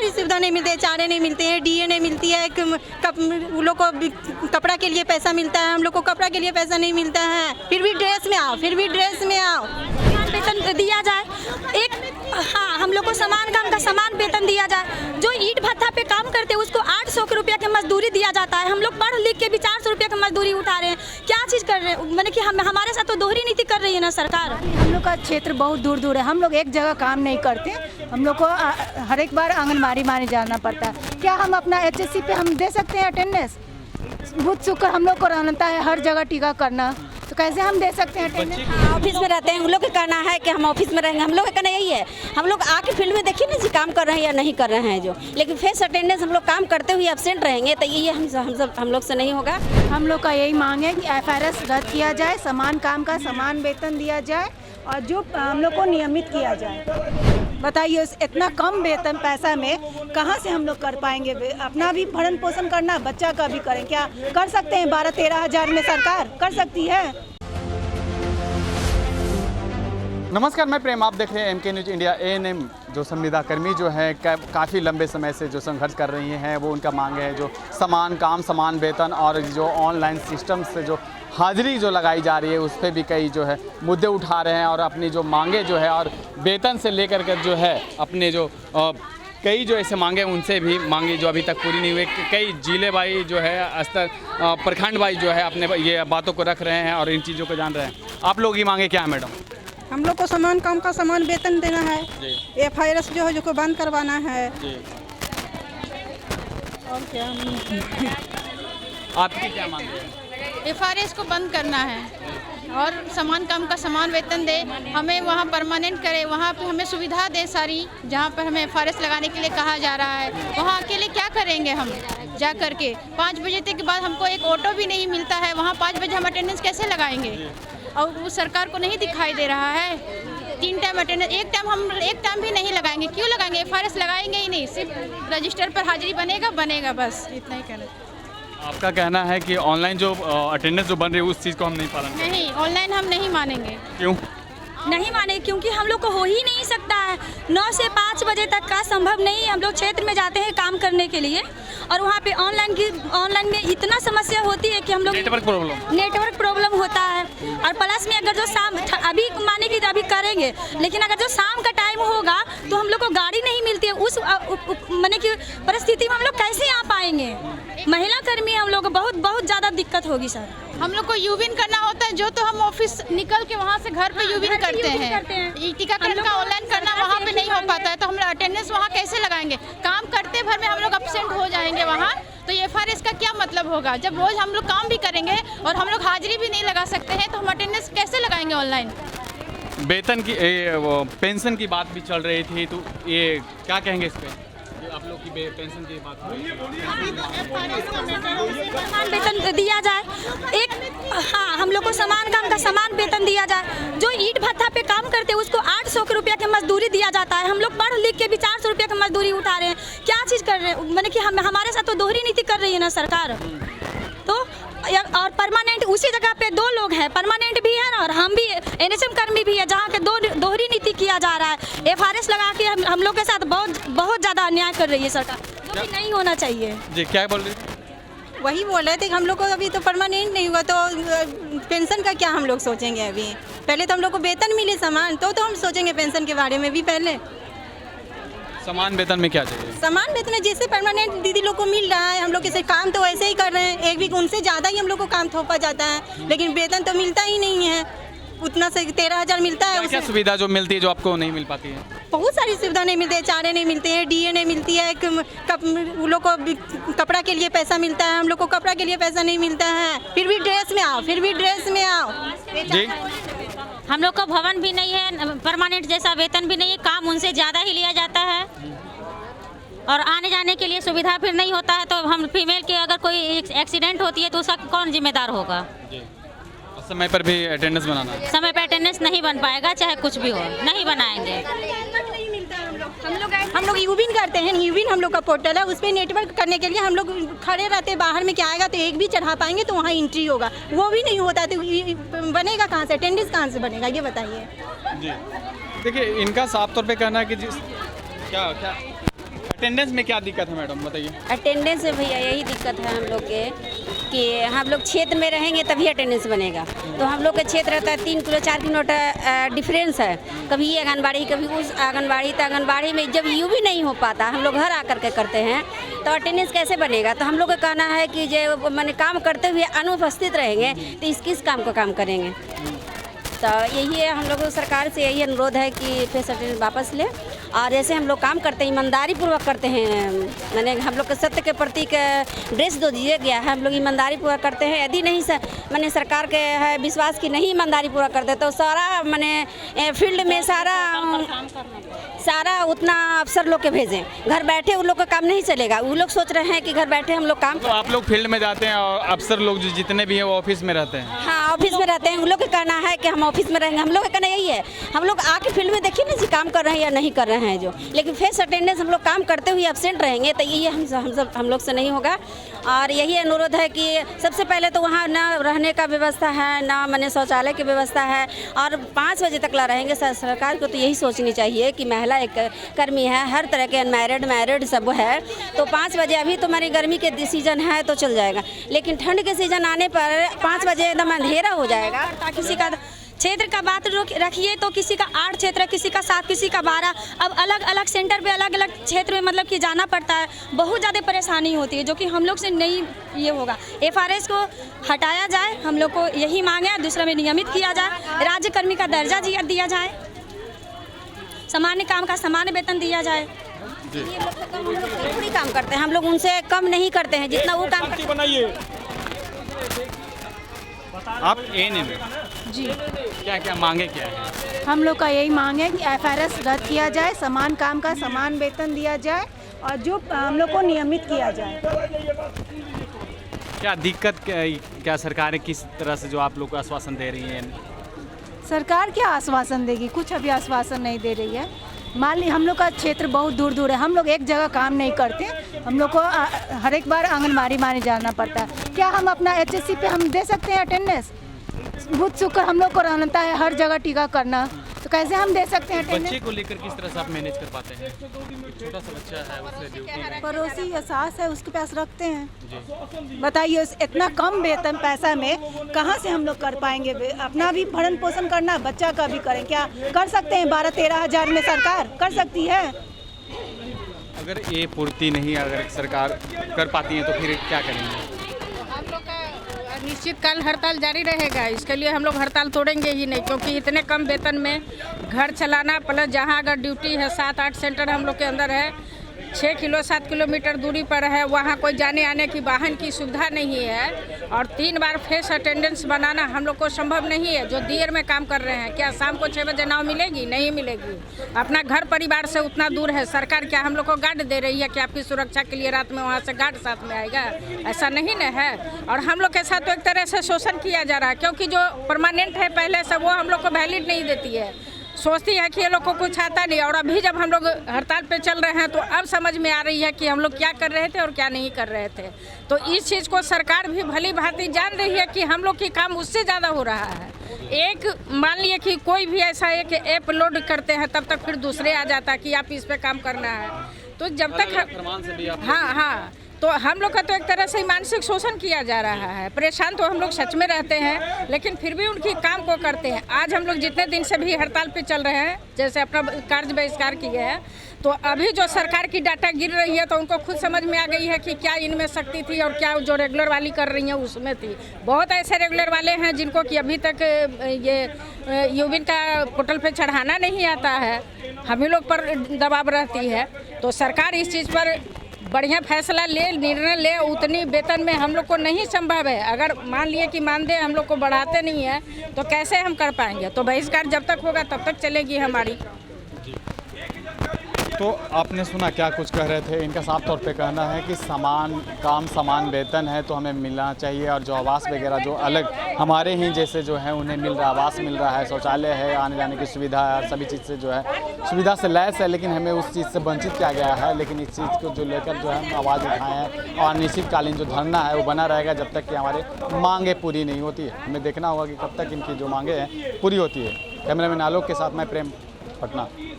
सारी सुविधा नहीं मिलती है, चारे नहीं मिलते हैं, डीए नहीं मिलती है, उन लोग को कपड़ा के लिए पैसा मिलता है, हम लोग को कपड़ा के लिए पैसा नहीं मिलता है, फिर भी ड्रेस में आओ, फिर भी ड्रेस में आओ। वेतन दिया जाए एक, हाँ हम लोग को समान काम का समान वेतन दिया जाए। जो ईंट भट्ठा पे काम करते हैं उसको 800 रुपया की मजदूरी दिया जाता है। हम लोग पढ़ लिख के भी 400 रुपया की मजदूरी उठा रहे हैं। क्या चीज़ कर रहे हैं, मैंने कि हमारे साथ तो दोहरी नीति कर रही है ना सरकार। हम लोग का क्षेत्र बहुत दूर दूर है, हम लोग एक जगह काम नहीं करते, हम लोग को हर एक बार आंगनबाड़ी माने जाना पड़ता है। क्या हम अपना HSC पे हम दे सकते हैं अटेंडेंस? बुध शुक्र हम लोग को रहता है हर जगह टीका करना, तो कैसे हम दे सकते हैं अटेंडेंस? ऑफिस में रहते हैं, उन लोग का कहना है कि हम ऑफिस में रहेंगे, हम लोग का कहना यही है। हम लोग आके फील्ड में देखिए ना जी काम कर रहे हैं या नहीं कर रहे हैं जो, लेकिन फेस अटेंडेंस हम लोग काम करते हुए एब्सेंट रहेंगे तो ये हम लोग से नहीं होगा। हम लोग का यही मांग है कि FRS रद्द किया जाए, समान काम का समान वेतन दिया जाए और जो हम लोग को नियमित किया जाए। बताइए इतना कम वेतन पैसा में कहाँ से हम लोग कर पाएंगे? अपना भी भरण पोषण करना, बच्चा का भी करें, क्या कर सकते हैं? 12-13 हज़ार में सरकार कर सकती है। नमस्कार, मैं प्रेम, आप देख रहे हैं MK न्यूज़ इंडिया। ANM जो संविदा कर्मी जो है काफ़ी लंबे समय से जो संघर्ष कर रही हैं, वो उनका मांग है जो समान काम समान वेतन और जो ऑनलाइन सिस्टम से जो हाजिरी जो लगाई जा रही है उस पर भी कई जो है मुद्दे उठा रहे हैं और अपनी जो मांगे जो है और वेतन से लेकर के जो है अपने जो कई जो ऐसे मांगे उनसे भी मांगे जो अभी तक पूरी नहीं हुई। कई जिले भाई जो है स्तर प्रखंड भाई जो है अपने ये बातों को रख रहे हैं और इन चीज़ों को जान रहे हैं। आप लोग की मांगे क्या है मैडम? हम लोग को समान काम का समान वेतन देना है, FRS जो है जो को बंद करवाना है और क्या आपकी क्या मांग है? FRS को बंद करना है और समान काम का समान वेतन दे, हमें वहाँ परमानेंट करे, वहाँ पे हमें सुविधा दे सारी, जहाँ पर हमें FRS लगाने के लिए कहा जा रहा है। वहाँ अकेले क्या करेंगे हम जा कर के? 5 बजे तक के बाद हमको एक ऑटो भी नहीं मिलता है, वहाँ 5 बजे हम अटेंडेंस कैसे लगाएंगे? और वो सरकार को नहीं दिखाई दे रहा है। 3 टाइम अटेंडेंस, एक टाइम भी नहीं लगाएंगे। क्यों लगाएंगे? FRS लगाएंगे ही नहीं, सिर्फ रजिस्टर पर हाजिरी बनेगा बस, इतना ही कहना। आपका कहना है कि ऑनलाइन जो अटेंडेंस जो बन रही है उस चीज़ को हम नहीं पालन करेंगे? नहीं, ऑनलाइन हम नहीं मानेंगे। क्यों नहीं माने? क्योंकि हम लोग को हो ही नहीं सकता है। 9 से 5 बजे तक का संभव नहीं है। हम लोग क्षेत्र में जाते हैं काम करने के लिए और वहाँ पे ऑनलाइन में इतना समस्या होती है कि हम लोग नेटवर्क प्रॉब्लम होता है। और प्लस में अगर जो शाम अभी माने कि अभी करेंगे, लेकिन अगर जो शाम का टाइम होगा तो हम लोग को गाड़ी नहीं मिलती है। उस माने कि परिस्थिति में हम लोग कैसे आ पाएंगे? महिला कर्मी हम लोग को बहुत ज़्यादा दिक्कत होगी सर। हम लोग को यूविन करना होता है, जो तो हम ऑफिस निकल के वहाँ से घर पे यूविन करते हैं। टीकाकरण का ऑनलाइन करना वहाँ पे नहीं हो पाता है, तो हम अटेंडेंस वहाँ कैसे लगाएंगे? काम करते भर में हम लोग एब्सेंट हो जाएंगे वहाँ, तो ये FRS का क्या मतलब होगा? जब रोज हम लोग काम भी करेंगे और हम लोग हाजिरी भी नहीं लगा सकते हैं, तो हम अटेंडेंस कैसे लगाएंगे ऑनलाइन? वेतन की पेंशन की बात भी चल रही थी, तो ये क्या कहेंगे इस पे? आप लोग की पेंशन की बात हो रही है। समान वेतन दिया जाए एक, हाँ हम लोग को समान काम का समान वेतन दिया जाए। जो ईंट भट्ठा पे काम करते हैं उसको 800 रुपया की मजदूरी दिया जाता है। हम लोग पढ़ लिख के भी 400 रुपया की मजदूरी उठा रहे हैं। क्या चीज़ कर रहे हैं, मैंने कि हमारे साथ तो दोहरी नीति कर रही है ना सरकार। तो और परमानेंट उसी जगह पे 2 लोग हैं, परमानेंट भी है और हम भी NSM कर्मी भी है, जहाँ के दोहरी नीति किया जा रहा है। FRS लगा के हम लोग के साथ बहुत ज़्यादा अन्याय कर रही है सरकार, जो भी नहीं होना चाहिए। जी क्या बोल रही थी? वही बोल रहे थे कि हम लोग को अभी तो परमानेंट नहीं हुआ तो पेंशन का क्या हम लोग सोचेंगे? अभी पहले तो हम लोग को वेतन मिले समान, तो हम सोचेंगे पेंशन के बारे में भी। पहले समान वेतन में क्या चाहिए? समान वेतन में जैसे परमानेंट दीदी लोग को मिल रहा है, हम लोग कैसे काम तो वैसे ही कर रहे हैं। एक वीक उनसे ज़्यादा ही हम लोग को काम थोपा जाता है, लेकिन वेतन तो मिलता ही नहीं है उतना से। 13 हज़ार मिलता है। क्या सुविधा जो मिलती है जो आपको नहीं मिल पाती है? बहुत सारी सुविधा नहीं मिलती है, चारे नहीं मिलते हैं, डीए नहीं मिलती है, उन लोग को कपड़ा के लिए पैसा मिलता है, हम लोग को कपड़ा के लिए पैसा नहीं मिलता है, फिर भी ड्रेस में आओ, फिर भी ड्रेस में आओ। जी हम लोग का भवन भी नहीं है, परमानेंट जैसा वेतन भी नहीं है, काम उनसे ज़्यादा ही लिया जाता है और आने जाने के लिए सुविधा फिर नहीं होता है। तो हम फीमेल के अगर कोई एक्सीडेंट होती है तो उसका कौन जिम्मेदार होगा? समय पर भी अटेंडेंस बनाना है। समय पर अटेंडेंस नहीं बन पाएगा, चाहे कुछ भी हो, नहीं बनाएंगे। हम लोग यूविन करते हैं, यूविन हम लोग का पोर्टल है, उस पर नेटवर्क करने के लिए हम लोग खड़े रहते हैं बाहर में। क्या आएगा तो एक भी चढ़ा पाएंगे तो वहाँ एंट्री होगा, वो भी नहीं होता तो बनेगा कहाँ से? अटेंडेंस कहाँ से बनेगा, ये बताइए। जी देखिए, इनका साफ तौर पे कहना है कि क्या अटेंडेंस में क्या दिक्कत है मैडम, बताइए। अटेंडेंस में भैया यही दिक्कत है हम लोग के कि हम लोग क्षेत्र में रहेंगे तभी अटेंडेंस बनेगा। तो हम लोग का क्षेत्र रहता है 3 किलो 4 किलोमीटर डिफरेंस है, कभी ये आंगनबाड़ी कभी उस आंगनबाड़ी। तो आंगनबाड़ी में जब यूँ भी नहीं हो पाता, हम लोग घर आकर के करते हैं, तो अटेंडेंस कैसे बनेगा। तो हम लोग का कहना है कि जो मैंने काम करते हुए अनुपस्थित रहेंगे तो इस किस काम को काम करेंगे। तो यही है, हम लोग को सरकार से यही अनुरोध है कि फेस अटेंडेंस वापस ले। और ऐसे हम लोग काम करते हैं, ईमानदारी पूर्वक करते हैं। मैंने हम लोग के सत्य के प्रतीक ड्रेस दो दिया गया है, हम लोग ईमानदारी पूर्वक करते हैं। यदि नहीं मैंने सरकार के है विश्वास की नहीं ईमानदारी पूरा करते तो सारा मैंने फील्ड में सारा उतना अफसर लोग के भेजें, घर बैठे उन लोग का काम नहीं चलेगा। वो लोग सोच रहे हैं कि घर बैठे हम लोग काम तो आप लोग फील्ड में जाते हैं और अफसर लोग जो जितने भी हैं वो ऑफिस में रहते हैं। हाँ, ऑफिस में रहते हैं। उन लोग का कहना है कि हम ऑफिस में रहेंगे, हम लोग का कहना यही है। हम लोग आके फील्ड में देखिए ना जी काम कर रहे हैं या नहीं कर रहे हैं जो, लेकिन फेस अटेंडेंस हम लोग काम करते हुए एब्सेंट रहेंगे तो ये हम लोग से नहीं होगा। और यही अनुरोध है कि सबसे पहले तो वहाँ ना रहने का व्यवस्था है, ना मैंने शौचालय की व्यवस्था है, और 5 बजे तक ला रहेंगे। सरकार को तो यही सोचनी चाहिए कि महिला एक कर्मी है, हर तरह के अनमैरिड मैरिड सब है, तो 5 बजे अभी तो हमारी गर्मी के सीजन है तो चल जाएगा, लेकिन ठंड के सीजन आने पर 5 बजे एकदम अंधेरा हो जाएगा। किसी का क्षेत्र का बात रखिए तो किसी का 8 क्षेत्र, किसी का 7, किसी का 12। अब अलग अलग सेंटर पे अलग अलग क्षेत्र में मतलब कि जाना पड़ता है, बहुत ज़्यादा परेशानी होती है जो कि हम लोग से नहीं ये होगा। FRS को हटाया जाए, हम लोग को यही मांग है। दूसरा में नियमित किया जाए, राज्य कर्मी का दर्जा दिया जाए, सामान्य काम का समान वेतन दिया जाए। हम लोग थोड़ी काम करते हैं, हम लोग उनसे कम नहीं करते हैं जितना वो काम करते हैं। आप एएनएम जी, क्या मांगे क्या है? हम लोग का यही मांग है कि FRS रद्द किया जाए, समान काम का समान वेतन दिया जाए और जो हम लोग को नियमित किया जाए। क्या दिक्कत क्या सरकार किस तरह से जो आप लोग को आश्वासन दे रही है? सरकार क्या आश्वासन देगी, कुछ अभी आश्वासन नहीं दे रही है। मान ली हम लोग का क्षेत्र बहुत दूर दूर है, हम लोग एक जगह काम नहीं करते, हम लोग को हर एक बार आंगनबाड़ी माने जाना पड़ता है। क्या हम अपना HSC पे हम दे सकते हैं अटेंडेंस? बुध शुक्र हम लोग को रहता है हर जगह टीका करना, तो कैसे हम दे सकते हैं अटेंडेंस? बच्चे को लेकर किस तरह से आप मैनेज कर पाते हैं? छोटा सा बच्चा है, उससे ड्यूटी पड़ोसी या सास है उसके पास रखते हैं। बताइए इतना कम वेतन पैसा में कहाँ से हम लोग कर पाएंगे? अपना भी भरण पोषण करना, बच्चा का भी करें, क्या कर सकते हैं? 12-13 हज़ार में सरकार कर सकती है? अगर ये पूर्ति नहीं अगर सरकार कर पाती है तो फिर क्या करेंगे? हम लोग का निश्चित काल हड़ताल जारी रहेगा। इसके लिए हम लोग हड़ताल तोड़ेंगे ही नहीं, क्योंकि इतने कम वेतन में घर चलाना, प्लस जहाँ अगर ड्यूटी है 7-8 सेंटर हम लोग के अंदर है, 6-7 किलोमीटर दूरी पर है, वहाँ कोई जाने आने की वाहन की सुविधा नहीं है, और 3 बार फेस अटेंडेंस बनाना हम लोग को संभव नहीं है। जो देर में काम कर रहे हैं, क्या शाम को 6 बजे नाव मिलेगी? नहीं मिलेगी। अपना घर परिवार से उतना दूर है, सरकार क्या हम लोग को गार्ड दे रही है कि आपकी सुरक्षा के लिए रात में वहाँ से गार्ड साथ में आएगा? ऐसा नहीं न है। और हम लोग के साथ तो एक तरह से शोषण किया जा रहा है, क्योंकि जो परमानेंट है पहले से वो हम लोग को वैलिड नहीं देती है, सोचती है कि ये लोग को कुछ आता नहीं। और अभी जब हम लोग हड़ताल पे चल रहे हैं तो अब समझ में आ रही है कि हम लोग क्या कर रहे थे और क्या नहीं कर रहे थे। तो इस चीज़ को सरकार भी भली भांति जान रही है कि हम लोग की काम उससे ज़्यादा हो रहा है। एक मान लिए कि कोई भी ऐसा एक ऐप लोड करते हैं तब तक फिर दूसरे आ जाता है कि आप इस पे काम करना है। तो जब तक हाँ, तो हम लोग का तो एक तरह से मानसिक शोषण किया जा रहा है। परेशान तो हम लोग सच में रहते हैं, लेकिन फिर भी उनकी काम को करते हैं। आज हम लोग जितने दिन से भी हड़ताल पे चल रहे हैं, जैसे अपना कार्य बहिष्कार किए हैं, तो अभी जो सरकार की डाटा गिर रही है तो उनको खुद समझ में आ गई है कि क्या इनमें शक्ति थी और क्या जो रेगुलर वाली कर रही हैं उसमें थी। बहुत ऐसे रेगुलर वाले हैं जिनको कि अभी तक ये यूबिन का पोर्टल पे चढ़ाना नहीं आता है, हम ही लोग पर दबाव रहती है। तो सरकार इस चीज़ पर बढ़िया फैसला ले, निर्णय ले। उतनी वेतन में हम लोग को नहीं संभव है। अगर मान लिए कि मानदेय हम लोग को बढ़ाते नहीं है तो कैसे हम कर पाएंगे? तो बहिष्कार जब तक होगा तब तक चलेगी हमारी। तो आपने सुना क्या कुछ कह रहे थे। इनका साफ तौर पे कहना है कि समान काम समान वेतन है तो हमें मिलना चाहिए, और जो आवास वगैरह जो अलग हमारे ही जैसे जो है उन्हें मिल रहा, आवास मिल रहा है, शौचालय है, आने जाने की सुविधा है, सभी चीज़ से जो है सुविधा से लैस है, लेकिन हमें उस चीज़ से वंचित किया गया है। लेकिन इस चीज़ को जो लेकर जो है हम आवाज़ उठाए हैं, और अनिश्चितकालीन जो धरना है वो बना रहेगा जब तक कि हमारे मांगें पूरी नहीं होती है। हमें देखना होगा कि कब तक इनकी जो मांगें हैं पूरी होती है। कैमरामैन आलोक के साथ मैं प्रेम, पटना।